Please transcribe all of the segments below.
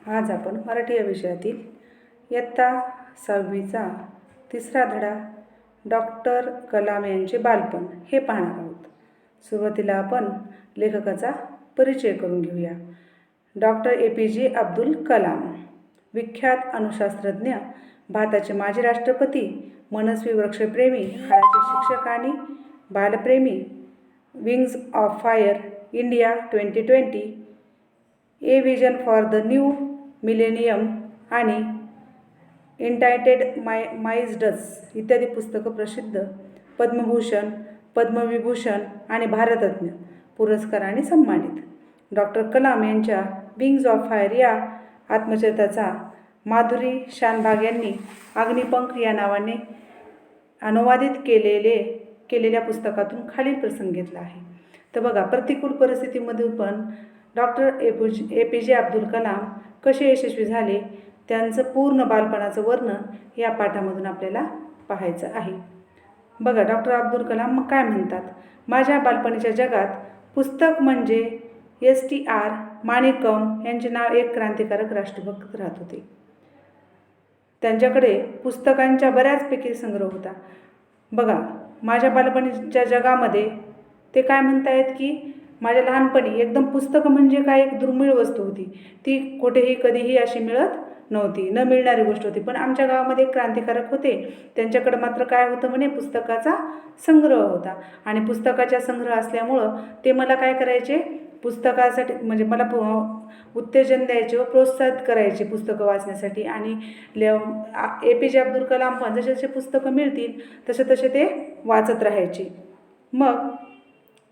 आज आपण मराठी या विषयातील इयत्ता 6वीचा 3रा धडा डॉक्टर कलाम यांचे बालपण हे पाहणार आहोत. सुरुवातीला आपण लेखकाचा परिचय करून घेऊया. डॉक्टर APJ अब्दुल कलाम, विख्यात अणुशास्त्रज्ञ, भारताचे माजी राष्ट्रपती, मनस्वी वृक्षप्रेमी, काळाचे शिक्षक आणि बालप्रेमी, wings of fire India 2020, a vision for the new millennium आणि एन्टायटेड माइज्ड्स इत्यादी पुस्तकं प्रसिद्ध, पद्मभूषण, पद्मविभूषण आणि भारतरत्न पुरस्काराने सन्मानित. डॉक्टर कलाम यांच्या विंग्स ऑफ फायर या आत्मचरित्राचा माधुरी शानभाग यांनी अग्निपंख या नावाने अनुवादित केलेल्या पुस्तकातून खालील प्रसंग घेतला आहे. तर बघा, प्रतिकूल परिस्थितीमध्ये पण डॉक्टर APJ अब्दुल कलाम कसे यशस्वी झाले, त्यांचं पूर्ण बालपणाचं वर्णन या पाठामधून आपल्याला पाहायचं आहे. बघा, डॉक्टर अब्दुल कलाम मग काय म्हणतात. माझ्या बालपणीच्या जगात पुस्तक म्हणजे STR माणिकम यांचे नाव एक क्रांतिकारक राष्ट्रभक्त राहत होते. त्यांच्याकडे पुस्तकांच्या बऱ्याचपैकी संग्रह होता. बघा, माझ्या बालपणीच्या जगामध्ये ते काय म्हणतायत की माझ्या लहानपणी एकदम पुस्तकं म्हणजे काय एक दुर्मिळ वस्तू होती. ती कुठेही कधीही अशी मिळत नव्हती, न मिळणारी गोष्ट होती. पण आमच्या गावामध्ये एक क्रांतिकारक होते, त्यांच्याकडे मात्र काय होतं म्हणे, पुस्तकाचा संग्रह होता. आणि पुस्तकाचा संग्रह असल्यामुळं ते मला काय करायचे, पुस्तकासाठी म्हणजे मला उत्तेजन द्यायचे व प्रोत्साहित करायचे पुस्तकं वाचण्यासाठी. आणि APJ अब्दुल कलाम पण जसे जसे पुस्तकं मिळतील तसे ते वाचत राहायचे. मग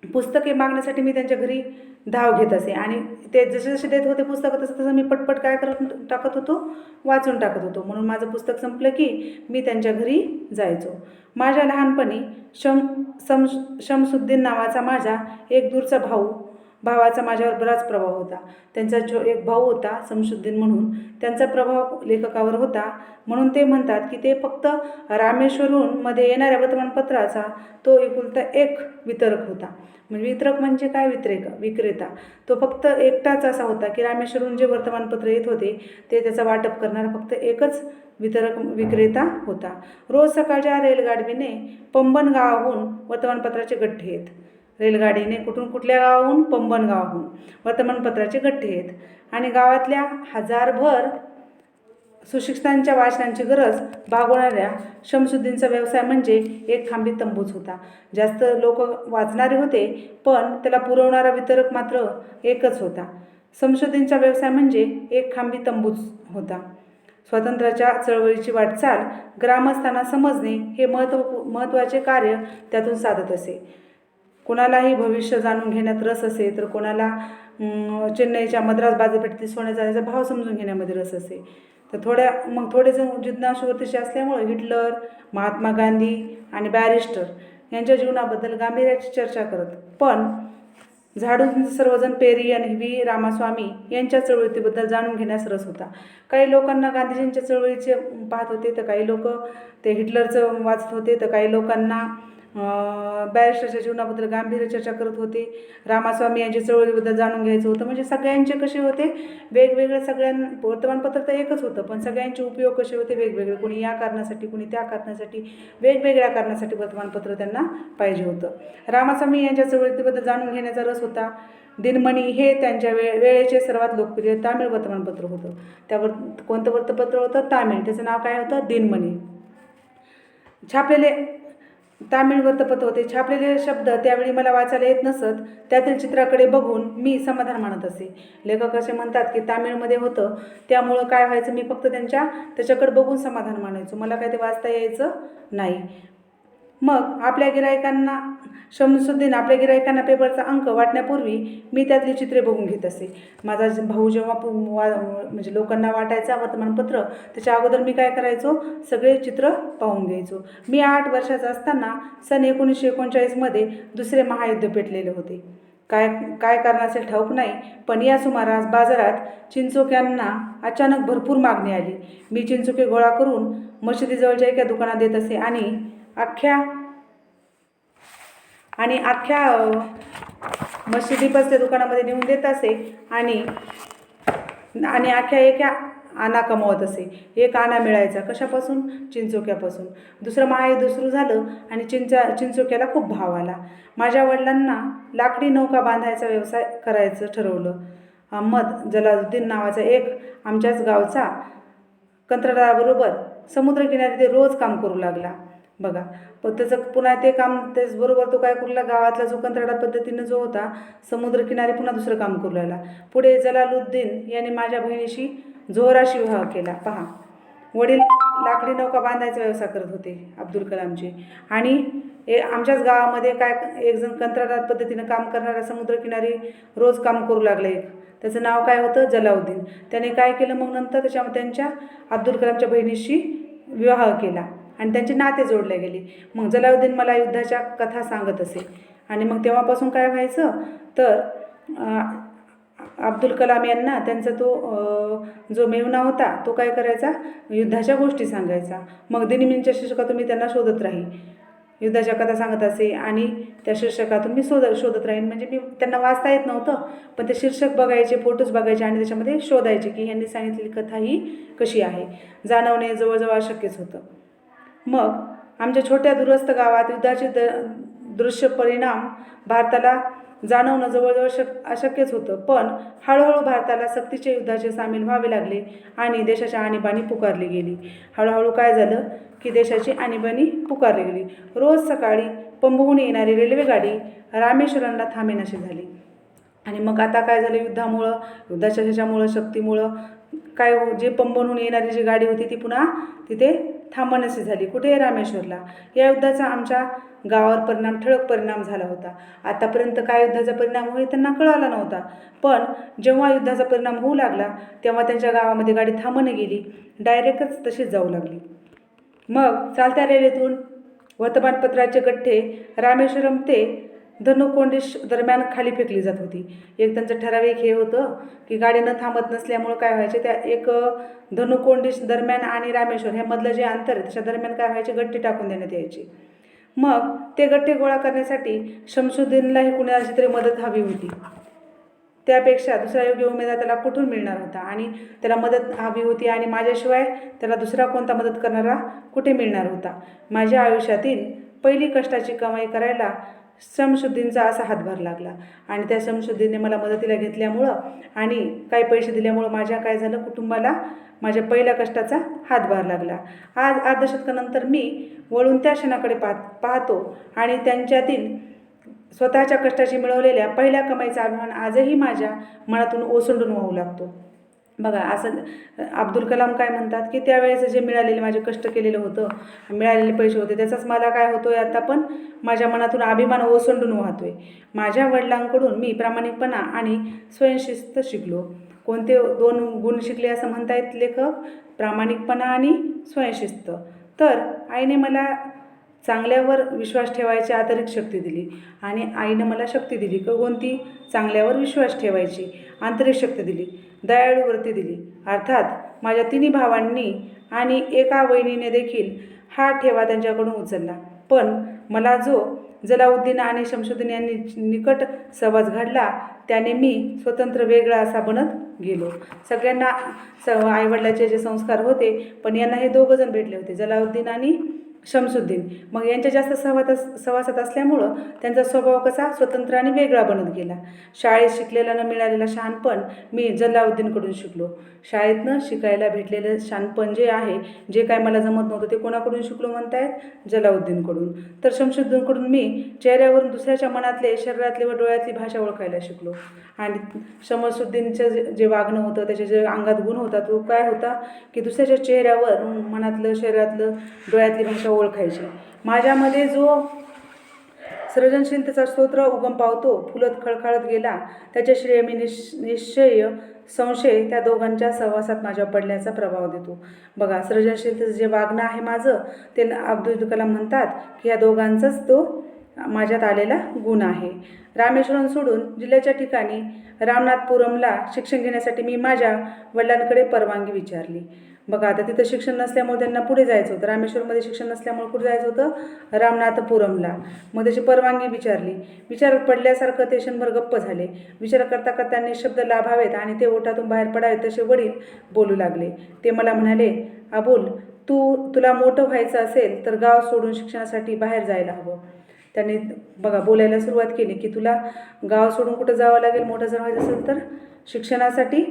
पुस्तके मागण्यासाठी मी त्यांच्या घरी धाव घेत असे आणि ते जसे जसे देत होते पुस्तकं तसं मी पटपट काय करत टाकत होतो, वाचून टाकत होतो. म्हणून माझं पुस्तक संपलं की मी त्यांच्या घरी जायचो. माझ्या लहानपणी शमसुद्दीन नावाचा माझा एक दूरचा भावाचा माझ्यावर बराच प्रभाव होता. त्यांचा एक भाऊ होता शमसुद्दीन म्हणून, त्यांचा प्रभाव लेखकावर होता. म्हणून ते म्हणतात की ते फक्त रामेश्वरममध्ये येणाऱ्या वर्तमानपत्राचा तो एकुलता एक वितरक होता. म्हणजे वितरक म्हणजे काय, विक्रेता. तो फक्त एकटाच असा होता की रामेश्वरहून जे वर्तमानपत्र येत होते ते त्याचं वाटप करणारा फक्त एकच विक्रेता होता. रोज सकाळच्या रेलगाडीने पंबन गावाहून वर्तमानपत्राचे गठ्ठे येत. रेलगाडीने कुठल्या गावाहून, पंबन गावाहून वर्तमानपत्राचे गठ्ठे येत. आणि गावातल्या हजारभर सुशिक्षितांच्या वाचनांची गरज भागवणाऱ्या शमसुद्दीनचा व्यवसाय म्हणजे एक खांबी तंबूच होता. जास्त लोक वाचणारे होते पण त्याला पुरवणारा वितरक मात्र एकच होता. शमसुद्दीनचा व्यवसाय म्हणजे एक खांबी तंबूच होता. स्वातंत्र्याच्या चळवळीची वाटचाल ग्रामस्थांना समजणे हे महत्त्वाचे कार्य त्यातून साधत असे. कोणालाही भविष्य जाणून घेण्यात रस असे, तर कोणाला चेन्नईच्या मद्रास बाजारपेठेतील सोन्या चांदीचा भाव समजून घेण्यामध्ये रस असे. तर थोडेजण जिज्ञासूवर्तीचे असल्यामुळे हिटलर, महात्मा गांधी आणि बॅरिस्टर यांच्या जीवनाबद्दल गांभीर्याची चर्चा करत. पण झाडून सर्वजण पेरी आणि V रामास्वामी यांच्या चळवळीबद्दल जाणून घेण्यास रस होता. काही लोकांना गांधीजींच्या चळवळीचे पाहत होते, तर काही लोक ते हिटलरचं वाचत होते, तर काही लोकांना बॅरिस्टरच्या जीवनाबद्दल गांभीर्य चर्चा करत होते. रामास्वामी यांच्या चळवळीबद्दल जाणून घ्यायचं होतं. म्हणजे सगळ्यांचे कसे होते वेगवेगळे, वर्तमानपत्र तर एकच होतं पण सगळ्यांचे उपयोग कसे होते वेगवेगळे. कोणी या कारणासाठी, कोणी त्या कारणासाठी, वेगवेगळ्या कारणासाठी वर्तमानपत्र त्यांना पाहिजे होतं. रामास्वामी यांच्या चळवळीबद्दल जाणून घेण्याचा रस होता. दिनमणी हे त्यांच्या वेळेचे सर्वात लोकप्रिय तामिळ वर्तमानपत्र होतं. त्यावर कोणतं वृत्तपत्र होतं, तामिळ, त्याचं नाव काय होतं, दिनमणी. छापलेले तामिळ वृत्तपत्र होते. छापलेले शब्द त्यावेळी मला वाचायला येत नसत, त्यातील चित्राकडे बघून मी समाधान मानत असे. लेखक असे म्हणतात की तामिळमध्ये होतं त्यामुळं काय व्हायचं, मी फक्त त्याच्याकडे बघून समाधान मानायचो, मला काय ते वाचता यायचं नाही. मग शमसुद्दीन आपल्या गिरायकांना पेपरचा अंक वाटण्यापूर्वी मी त्यातली चित्रे बघून घेत असे. माझा भाऊ जेव्हा म्हणजे लोकांना वाटायचा वर्तमानपत्र, त्याच्या अगोदर मी काय करायचो, सगळे चित्र पाहून घ्यायचो. मी 8 वर्षाचा असताना सन 1939मध्ये दुसरे महायुद्ध पेटलेले होते. काय कारण असेल ठाऊक नाही, पण या सुमारास बाजारात चिंचोक्यांना अचानक भरपूर मागणी आली. मी चिंचोके गोळा करून मशिदीजवळच्या एका दुकानात देत असे आणि अख्ख्या मशिदीपास त्या दुकानामध्ये नेऊन देत असे आणि आणि अख्ख्या आणा कमवत असे. एक आणा मिळायचा कशापासून? चिंचोक्यापासून. दुसरं महायुद्ध सुरू झालं आणि चिंचोक्याला खूप भाव आला. माझ्या वडिलांना लाकडी नौका बांधायचा व्यवसाय करायचं ठरवलं. अहमद जलालुद्दीन नावाचा एक आमच्याच गावचा कंत्राटदाराबरोबर समुद्रकिनारी ते रोज काम करू लागला. बघा, पण त्याचं पुन्हा ते काम त्याचबरोबर तो काय करू लागला, गावातला जो कंत्राटा पद्धतीनं जो होता समुद्रकिनारी पुन्हा दुसरं काम करू लागला. पुढे जलालुद्दीन याने माझ्या बहिणीशी जोहराशी विवाह केला. पहा, वडील लाकडी नौका बांधायचा व्यवसाय करत होते अब्दुल कलामचे, आणि आमच्याच गावामध्ये काय एक जण कंत्राटात पद्धतीनं काम करणारा समुद्रकिनारी रोज काम करू लागला. एक त्याचं नाव काय होतं? जलालुद्दीन. त्याने काय केलं मग नंतर त्यांच्या अब्दुल कलामच्या बहिणीशी विवाह केला आणि त्यांचे नाते जोडले गेले. मग जलालुद्दीन मला युद्धाच्या कथा सांगत असे आणि मग तेव्हापासून काय व्हायचं तर अब्दुल कलाम यांना त्यांचा तो जो मेहुणा होता तो काय करायचा, युद्धाच्या गोष्टी सांगायचा. मग दिनमीच्या शीर्षकातून मी त्यांना शोधत राही, युद्धाच्या कथा सांगत असे आणि त्या शीर्षकातून मी शोधत राहीन. म्हणजे मी त्यांना वाचता येत नव्हतं, पण ते शीर्षक बघायचे, फोटोज बघायचे आणि त्याच्यामध्ये शोधायचे की ह्यांनी सांगितलेली कथा ही कशी आहे. जाणवणे जवळजवळ अशक्यच होतं. मग आमच्या छोट्या दूरस्थ गावात युद्धाचे दृश्य परिणाम भारताला जाणवणं जवळजवळ अशक्यच होतं. पण हळूहळू भारताला सक्तीचे युद्धाचे सामील व्हावे लागले आणि देशाची आणीबाणी पुकारली गेली. हळूहळू काय झालं की देशाची आणीबाणी पुकारली गेली. रोज सकाळी पंबहून येणारी रेल्वेगाडी रामेश्वरमला थांबेनाशी झाली. आणि मग आता काय झालं, युद्धाच्या ह्याच्यामुळं शक्तीमुळं काय जे पंबहून येणारी जी गाडी होती ती पुन्हा तिथे थांबण्याची झाली. कुठे? रामेश्वरला. या युद्धाचा आमच्या गावावर ठळक परिणाम झाला होता. आतापर्यंत काय युद्धाचा परिणाम होईल त्यांना कळाला नव्हता, पण जेव्हा युद्धाचा परिणाम होऊ लागला तेव्हा त्यांच्या गावामध्ये गाडी थांबणे गेली, डायरेक्टच तशीच जाऊ लागली. मग चालत्या रेल्वेतून वर्तमानपत्राचे गठ्ठे रामेश्वरम ते धनुकोंडिश दरम्यान खाली फेकली जात होती. एक त्यांचं ठराविक हे होतं की गाडी न थांबत नसल्यामुळं काय व्हायचे, त्या एक धनुकोंडिश दरम्यान आणि रामेश्वर ह्या मधलं जे अंतर आहे त्याच्या दरम्यान काय व्हायचे, गठ्ठे टाकून देण्यात यायचे. मग ते गठ्ठे गोळा करण्यासाठी शमशुद्दीनलाही कुणाची तरी मदत हवी होती. त्यापेक्षा दुसरा योग्य उमेदवार त्याला कुठून मिळणार होता आणि त्याला मदत हवी होती आणि माझ्याशिवाय त्याला दुसरा कोणता मदत करणारा कुठे मिळणार होता. माझ्या आयुष्यातील पहिली कष्टाची कमाई करायला शमशुद्दीनचा असा हातभार लागला आणि त्या शमशुद्दीनने मला मदतीला घेतल्यामुळं आणि काही पैसे दिल्यामुळं माझ्या काय झालं, कुटुंबाला माझ्या पहिल्या कष्टाचा हातभार लागला. आज अर्धशतकानंतर मी वळून त्या क्षणाकडे पाहतो आणि त्यांच्यातील स्वतःच्या कष्टाची मिळवलेल्या पहिल्या कमाईचा अभिमान आजही माझ्या मनातून ओसंडून वाहू लागतो. बघा, असं अब्दुल कलाम काय म्हणतात की त्यावेळेस जे मिळालेले माझे कष्ट केलेलं होतं, मिळालेले पैसे होते, त्याचाच मला काय होतोय आता पण माझ्या मनातून अभिमान ओसंडून वाहतोय. माझ्या वडिलांकडून मी प्रामाणिकपणा आणि स्वयंशिस्त शिकलो. कोणते 2 गुण शिकले असं म्हणतायत लेखक? प्रामाणिकपणा आणि स्वयंशिस्त. तर आईने मला चांगल्यावर विश्वास ठेवायची आंतरिक शक्ती दिली आणि आईनं मला शक्ती दिली कोणती? चांगल्यावर विश्वास ठेवायची आंतरिक शक्ती दिली. दयाळू वृत्ती दिली. अर्थात माझ्या 3 भावांनी आणि एका वहिनीने देखील हा ठेवा त्यांच्याकडून उचलला. पण मला जो जलालुद्दीन आणि शमशुद्दीन यांनी निकट सहवास घडला त्याने मी स्वतंत्र वेगळा असा बनत गेलो. सगळ्यांना आईवडिलाचे जे संस्कार होते, पण यांना हे 2 जण भेटले होते, जलालुद्दीन आणि शमशुद्दीन. मग यांच्या जास्त सहवासात असल्यामुळं त्यांचा स्वभाव कसा स्वतंत्र आणि वेगळा बनत गेला. शाळेत शिकलेला न मिळालेला शहाणपण मी जलालुद्दीनकडून शिकलो. शाळेतनं शिकायला भेटलेलं शहाणपण जे आहे, जे काय मला जमत नव्हतं ते कोणाकडून शिकलो म्हणतायत? जलालुद्दीनकडून. तर शमशुद्दीनकडून मी चेहऱ्यावरून दुसऱ्याच्या मनातले, शरीरातले व डोळ्यातली भाषा ओळखायला शिकलो. आणि शमशुद्दीनचं जे वागणं होतं, त्याचे जे अंगात गुण होता तो काय होता की दुसऱ्याच्या चेहऱ्यावर मनातलं, शरीरातलं, डोळ्यातली भाषा ओळखायची. माझ्यामध्ये जो सृजनशीलतेचा स्तोत्र उगम पावतो, फुलत खळखळत गेला, त्याचे श्रेय मी निश्चय संशय त्या दोघांच्या सहवासात माझ्यावर पडल्याचा प्रभाव देतो. बघा, सृजनशीलतेचं जे वागणं आहे माझं, ते अब्दुल कलाम म्हणतात की या दोघांचाच तो माझ्यात आलेला गुण आहे. रामेश्वरम सोडून जिल्ह्याच्या ठिकाणी रामनाथपुरमला शिक्षण घेण्यासाठी मी माझ्या वडिलांकडे परवानगी विचारली. बघा आता तिथं शिक्षण नसल्यामुळे त्यांना पुढे जायचं होतं, रामेश्वरमध्ये शिक्षण नसल्यामुळे कुठे जायचं होतं, रामनाथपुरमला. मग त्याची परवानगी विचारली. विचारात पडल्यासारखं ते क्षणभर गप्प झाले. विचार करता करता त्यांनी शब्द लाभावेत आणि ते ओठातून बाहेर पडावेत तसे वडील बोलू लागले. ते मला म्हणाले, अबोल, तुला मोठं व्हायचं असेल तर गाव सोडून शिक्षणासाठी बाहेर जायला हवं. त्यांनी बघा बोलायला सुरुवात केली की तुला गाव सोडून कुठं जावं लागेल, मोठं जर व्हायचं असेल तर शिक्षणासाठी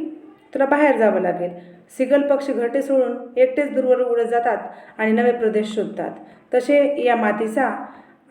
तुला बाहेर जावं लागेल. सिगल पक्षी घरटे सोडून एकटेच दूरवर उडत जातात आणि नवे प्रदेश शोधतात. तसे या मातीचा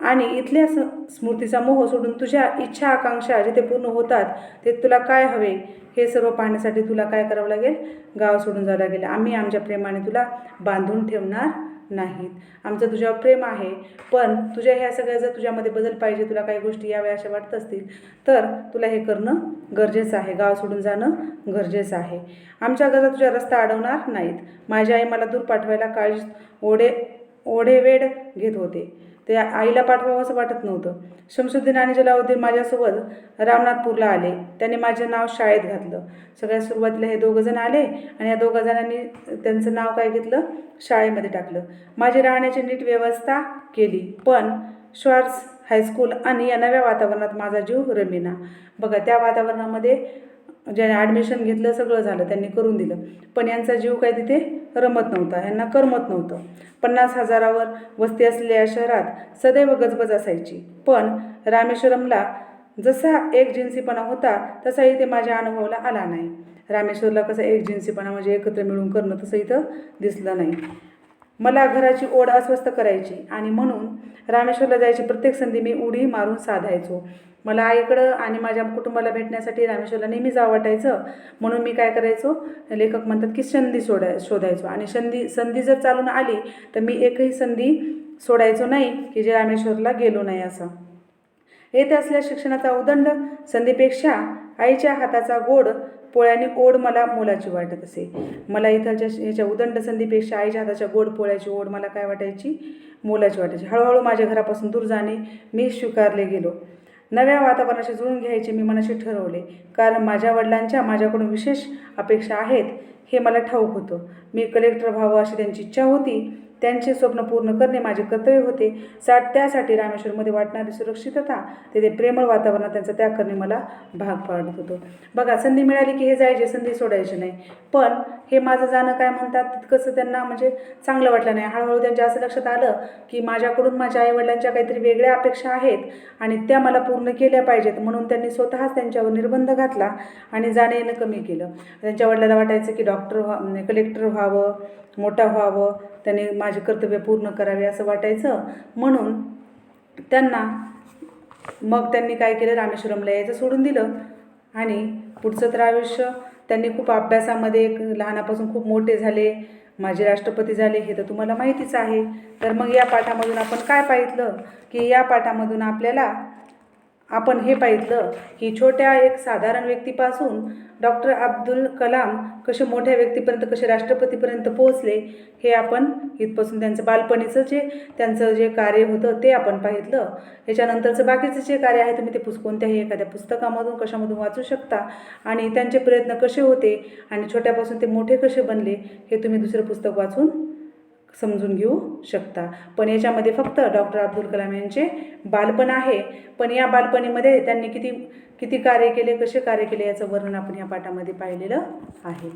आणि इथल्या स्मृतीचा मोह सोडून तुझ्या इच्छा आकांक्षा जिथे पूर्ण होतात ते तुला काय हवे हे सर्व पाहण्यासाठी तुला काय करावं लागेल, गाव सोडून जावं लागेल. आम्ही आमच्या प्रेमाने तुला बांधून ठेवणार नाहीत. आमचं तुझ्यावर प्रेम आहे, पण तुझ्या ह्या सगळ्या जर तुझ्यामध्ये बदल पाहिजे, तुला काही गोष्टी याव्या अशा वाटत असतील तर तुला हे करणं गरजेचं आहे, गाव सोडून जाणं गरजेचं आहे. आमच्या गरजा तुझ्या रस्ता अडवणार नाहीत. माझी आई मला दूर पाठवायला काळजी ओढेवेड घेत होते. ते आईला पाठवावं असं वाटत नव्हतं. शमसुद्दीन आणि जलाउद्दीन माझ्यासोबत रामनाथपूरला आले. त्यांनी माझे नाव शाळेत घातलं. सगळ्यात सुरुवातीला हे दोघंजण आले आणि या दोघा जणांनी त्यांचं नाव काय घेतलं, शाळेमध्ये टाकलं. माझी राहण्याची नीट व्यवस्था केली, पण श्वार्ट्झ हायस्कूल आणि या नव्या वातावरणात माझा जीव रमेना. बघा त्या वातावरणामध्ये ज्याने ॲडमिशन घेतलं सगळं झालं, त्यांनी करून दिलं, पण यांचा जीव काय तिथे रमत नव्हता, यांना करमत नव्हतं. 50,000वर वस्ती असलेल्या शहरात सदैव गजबज असायची, पण रामेश्वरमला जसा एकजिन्सीपणा होता तसा इथे माझ्या अनुभवाला आला नाही. रामेश्वरला कसं एकजिन्सीपणा म्हणजे एकत्र मिळून करणं तसं इथं दिसलं नाही. मला घराची ओढ अस्वस्थ करायची आणि म्हणून रामेश्वरला जायची प्रत्येक संधी मी उडी मारून साधायचो. मला आईकडं आणि माझ्या कुटुंबाला भेटण्यासाठी रामेश्वरला नेहमी जावं वाटायचं. म्हणून मी काय करायचो, लेखक म्हणतात की संधी शोधायचो आणि संधी जर चालून आली तर मी एकही संधी सोडायचो नाही की जे रामेश्वरला गेलो नाही असं. येत असल्या शिक्षणाचा उदंड संधीपेक्षा आईच्या हाताचा गोड पोळ्याने ओढ मला मोलाची वाटत असे. मला इथलच्या ह्याच्या उदंड संधीपेक्षा आईच्या हाताच्या गोड पोळ्याची ओढ मला काय वाटायची, मोलाची वाटायची. हळूहळू माझ्या घरापासून दूर जाणे मी स्वीकारले गेलो. नव्या वातावरणाशी जुळून घ्यायचे मी मनाशी ठरवले, कारण माझ्या वडिलांच्या माझ्याकडून विशेष अपेक्षा आहेत हे मला ठाऊक होतं. मी कलेक्टर व्हावं अशी त्यांची इच्छा होती. त्यांचे स्वप्न पूर्ण करणे माझे कर्तव्य होते. त्यासाठी रामेश्वरमध्ये वाटणारी सुरक्षितता, तेथे प्रेमळ वातावरणात त्यांचा त्याग करणे मला भाग पाडत होतं. बघा संधी मिळाली की हे जायचे, संधी सोडायचे नाही. पण हे माझं जाणं काय म्हणतात तितकंसं त्यांना म्हणजे चांगलं वाटलं नाही. हळूहळू त्यांच्या असं लक्षात आलं की माझ्याकडून माझ्या आईवडिलांच्या काहीतरी वेगळ्या अपेक्षा आहेत आणि त्या मला पूर्ण केल्या पाहिजेत. म्हणून त्यांनी स्वतःच त्यांच्यावर निर्बंध घातला आणि जाणं येणं कमी केलं. त्यांच्या वडिलांना वाटायचं की कलेक्टर व्हावं, मोठा व्हावं, त्यांनी माझे कर्तव्य पूर्ण करावे असं वाटायचं. म्हणून त्यांनी काय केलं, रामेश्वरमला यायचं सोडून दिलं आणि पुढचं तर आयुष्य त्यांनी खूप अभ्यासामध्ये लहानापासून खूप मोठे झाले, माझे राष्ट्रपती झाले, हे तर तुम्हाला माहितीच आहे. तर मग या पाठामधून आपण काय पाहिलं की या पाठामधून आपण हे पाहिलं की छोट्या एक साधारण व्यक्तीपासून डॉक्टर अब्दुल कलाम कसे मोठ्या व्यक्तीपर्यंत, कसे राष्ट्रपतीपर्यंत पोहोचले हे आपण इथपासून त्यांचं बालपणीचं त्यांचं जे कार्य होतं ते आपण पाहिलं. याच्यानंतरचं बाकीचं जे कार्य आहे तुम्ही ते कोणत्याही एखाद्या पुस्तकामधून कशामधून वाचू शकता आणि त्यांचे प्रयत्न कसे होते आणि छोट्यापासून ते मोठे कसे बनले हे तुम्ही दुसरं पुस्तक वाचून समजून घेऊ शकता. पण याच्यामध्ये फक्त डॉक्टर अब्दुल कलाम यांचे बालपण आहे, पण या बालपणीमध्ये त्यांनी किती कार्य केले, कसे कार्य केले याचं वर्णन आपण या पाठामध्ये पाहिलेलं आहे.